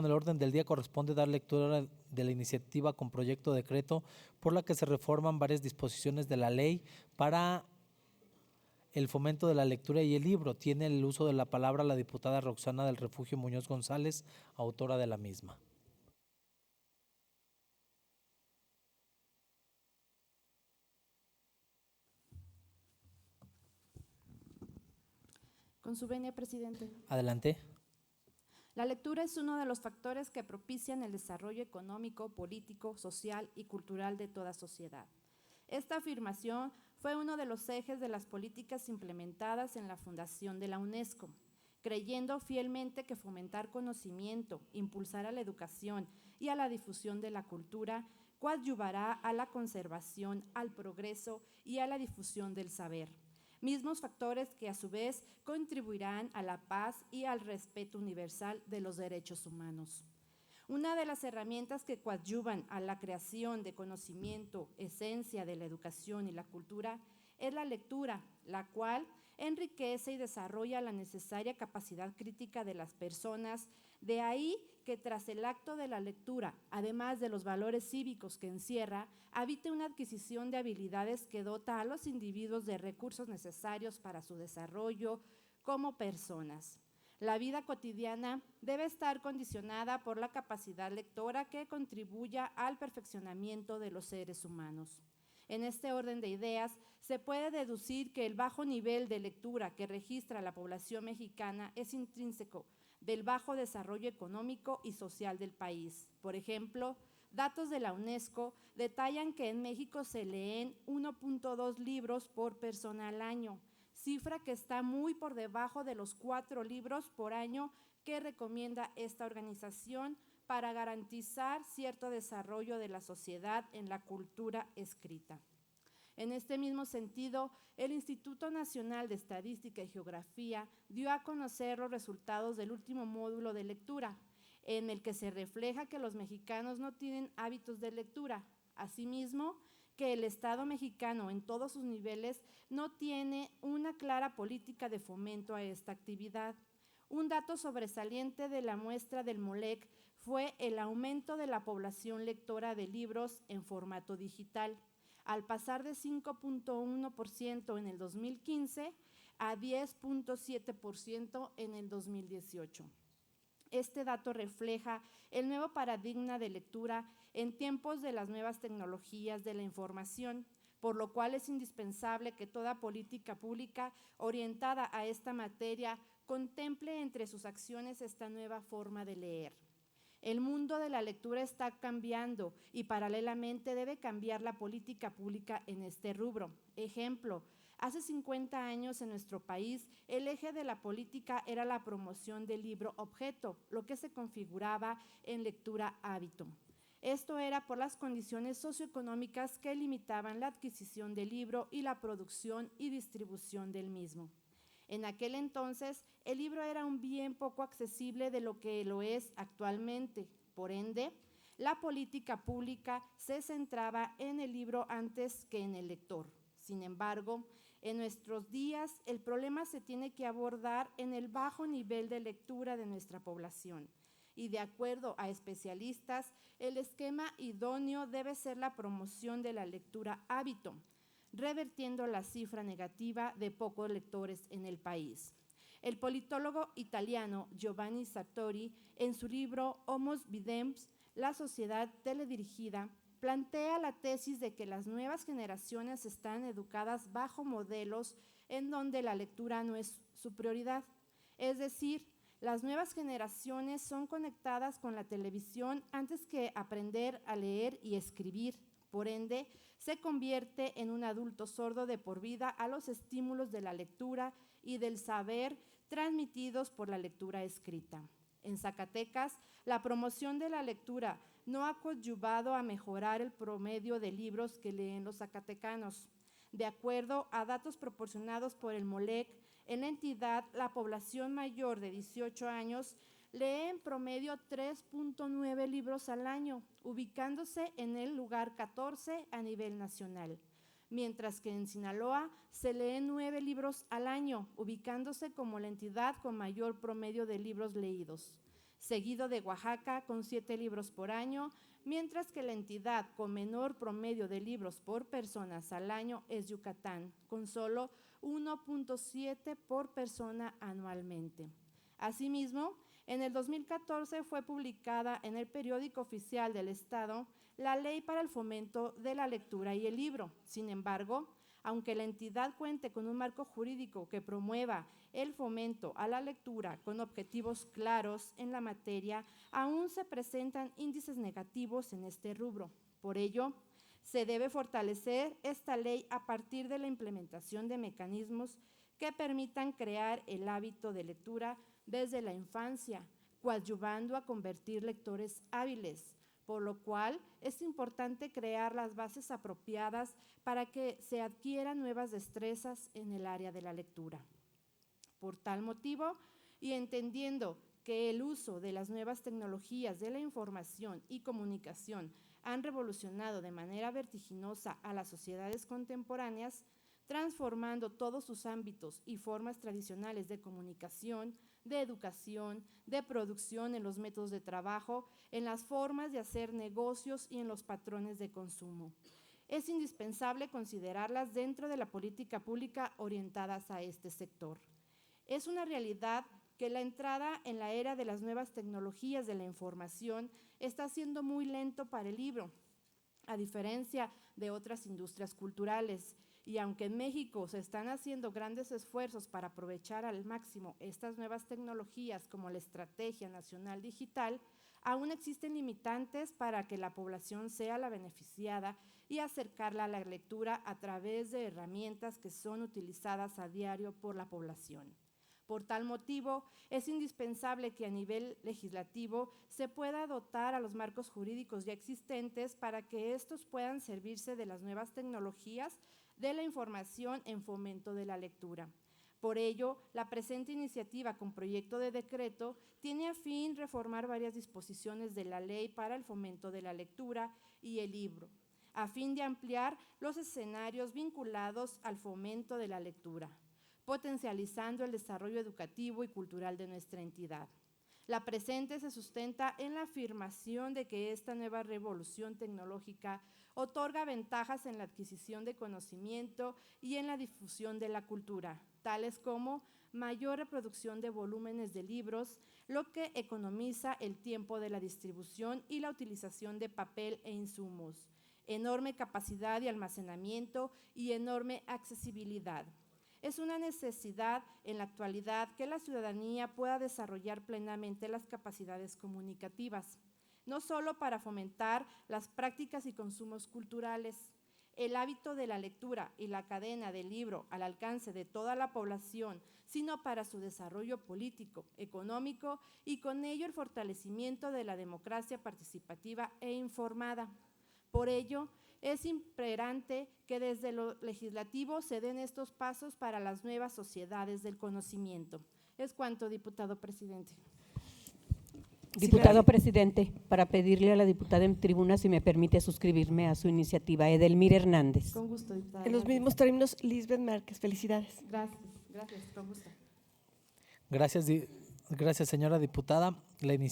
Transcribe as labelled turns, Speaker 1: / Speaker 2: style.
Speaker 1: En el orden del día corresponde dar lectura de la iniciativa con proyecto de decreto por la que se reforman varias disposiciones de la ley para el fomento de la lectura y el libro. Tiene el uso de la palabra la diputada Roxana del Refugio Muñoz González, autora de la misma.
Speaker 2: Con su venia, presidente.
Speaker 1: Adelante.
Speaker 2: La lectura es uno de los factores que propician el desarrollo económico, político, social y cultural de toda sociedad. Esta afirmación fue uno de los ejes de las políticas implementadas en la fundación de la UNESCO, creyendo fielmente que fomentar conocimiento, impulsar a la educación y a la difusión de la cultura coadyuvará a la conservación, al progreso y a la difusión del saber. Mismos factores que a su vez contribuirán a la paz y al respeto universal de los derechos humanos. Una de las herramientas que coadyuvan a la creación de conocimiento, esencia de la educación y la cultura, es la lectura, la cual enriquece y desarrolla la necesaria capacidad crítica de las personas. De ahí que tras el acto de la lectura, además de los valores cívicos que encierra, habite una adquisición de habilidades que dota a los individuos de recursos necesarios para su desarrollo como personas. La vida cotidiana debe estar condicionada por la capacidad lectora que contribuya al perfeccionamiento de los seres humanos. En este orden de ideas, se puede deducir que el bajo nivel de lectura que registra la población mexicana es intrínseco del bajo desarrollo económico y social del país. Por ejemplo, datos de la UNESCO detallan que en México se leen 1.2 libros por persona al año, cifra que está muy por debajo de los 4 libros por año que recomienda esta organización para garantizar cierto desarrollo de la sociedad en la cultura escrita. En este mismo sentido, el Instituto Nacional de Estadística y Geografía dio a conocer los resultados del último módulo de lectura, en el que se refleja que los mexicanos no tienen hábitos de lectura. Asimismo, que el Estado mexicano en todos sus niveles no tiene una clara política de fomento a esta actividad. Un dato sobresaliente de la muestra del MOLEC fue el aumento de la población lectora de libros en formato digital, al pasar de 5.1% en el 2015 a 10.7% en el 2018. Este dato refleja el nuevo paradigma de lectura en tiempos de las nuevas tecnologías de la información, por lo cual es indispensable que toda política pública orientada a esta materia contemple entre sus acciones esta nueva forma de leer. El mundo de la lectura está cambiando y paralelamente debe cambiar la política pública en este rubro. Ejemplo, hace 50 años en nuestro país el eje de la política era la promoción del libro objeto, lo que se configuraba en lectura hábito. Esto era por las condiciones socioeconómicas que limitaban la adquisición del libro y la producción y distribución del mismo. En aquel entonces, el libro era un bien poco accesible de lo que lo es actualmente. Por ende, la política pública se centraba en el libro antes que en el lector. Sin embargo, en nuestros días, el problema se tiene que abordar en el bajo nivel de lectura de nuestra población. Y de acuerdo a especialistas, el esquema idóneo debe ser la promoción de la lectura hábito, revertiendo la cifra negativa de pocos lectores en el país. El politólogo italiano Giovanni Sartori, en su libro Homo Videmus, la sociedad teledirigida, plantea la tesis de que las nuevas generaciones están educadas bajo modelos en donde la lectura no es su prioridad. Es decir, las nuevas generaciones son conectadas con la televisión antes que aprender a leer y escribir. Por ende, se convierte en un adulto sordo de por vida a los estímulos de la lectura y del saber transmitidos por la lectura escrita. En Zacatecas, la promoción de la lectura no ha coadyuvado a mejorar el promedio de libros que leen los zacatecanos. De acuerdo a datos proporcionados por el MOLEC, en la entidad, la población mayor de 18 años lee en promedio 3.9 libros al año, ubicándose en el lugar 14 a nivel nacional, mientras que en Sinaloa se leen 9 libros al año, ubicándose como la entidad con mayor promedio de libros leídos. seguido de Oaxaca con 7 libros por año, mientras que la entidad con menor promedio de libros por personas al año es Yucatán, con solo 1.7 por persona anualmente. Asimismo, en el 2014 fue publicada en el Periódico Oficial del Estado la Ley para el Fomento de la Lectura y el Libro. Sin embargo, aunque la entidad cuente con un marco jurídico que promueva el fomento a la lectura con objetivos claros en la materia, aún se presentan índices negativos en este rubro. Por ello, se debe fortalecer esta ley a partir de la implementación de mecanismos que permitan crear el hábito de lectura desde la infancia, coadyuvando a convertir lectores hábiles, por lo cual es importante crear las bases apropiadas para que se adquieran nuevas destrezas en el área de la lectura. Por tal motivo, y entendiendo que el uso de las nuevas tecnologías de la información y comunicación han revolucionado de manera vertiginosa a las sociedades contemporáneas, transformando todos sus ámbitos y formas tradicionales de comunicación, de educación, de producción, en los métodos de trabajo, en las formas de hacer negocios y en los patrones de consumo. Es indispensable considerarlas dentro de la política pública orientadas a este sector. Es una realidad que la entrada en la era de las nuevas tecnologías de la información está siendo muy lento para el libro, a diferencia de otras industrias culturales. Y aunque en México se están haciendo grandes esfuerzos para aprovechar al máximo estas nuevas tecnologías como la Estrategia Nacional Digital, aún existen limitantes para que la población sea la beneficiada y acercarla a la lectura a través de herramientas que son utilizadas a diario por la población. Por tal motivo, es indispensable que a nivel legislativo se pueda dotar a los marcos jurídicos ya existentes para que estos puedan servirse de las nuevas tecnologías de la información en fomento de la lectura. Por ello, la presente iniciativa con proyecto de decreto tiene a fin reformar varias disposiciones de la Ley para el Fomento de la Lectura y el Libro, a fin de ampliar los escenarios vinculados al fomento de la lectura, potencializando el desarrollo educativo y cultural de nuestra entidad. La presente se sustenta en la afirmación de que esta nueva revolución tecnológica otorga ventajas en la adquisición de conocimiento y en la difusión de la cultura, tales como mayor reproducción de volúmenes de libros, lo que economiza el tiempo de la distribución y la utilización de papel e insumos, enorme capacidad de almacenamiento y enorme accesibilidad. Es una necesidad en la actualidad que la ciudadanía pueda desarrollar plenamente las capacidades comunicativas, no solo para fomentar las prácticas y consumos culturales. El hábito de la lectura y la cadena del libro al alcance de toda la población, sino para su desarrollo político, económico y con ello el fortalecimiento de la democracia participativa e informada. Por ello, es imperante que desde lo legislativo se den estos pasos para las nuevas sociedades del conocimiento. Es cuanto, diputado presidente.
Speaker 3: Diputado presidente, para pedirle a la diputada en tribuna si me permite suscribirme a su iniciativa, Edelmira Hernández.
Speaker 2: Con gusto, diputada.
Speaker 4: En los mismos términos, Lisbeth Márquez. Felicidades.
Speaker 2: Gracias, con gusto.
Speaker 1: Gracias, señora diputada. La iniciativa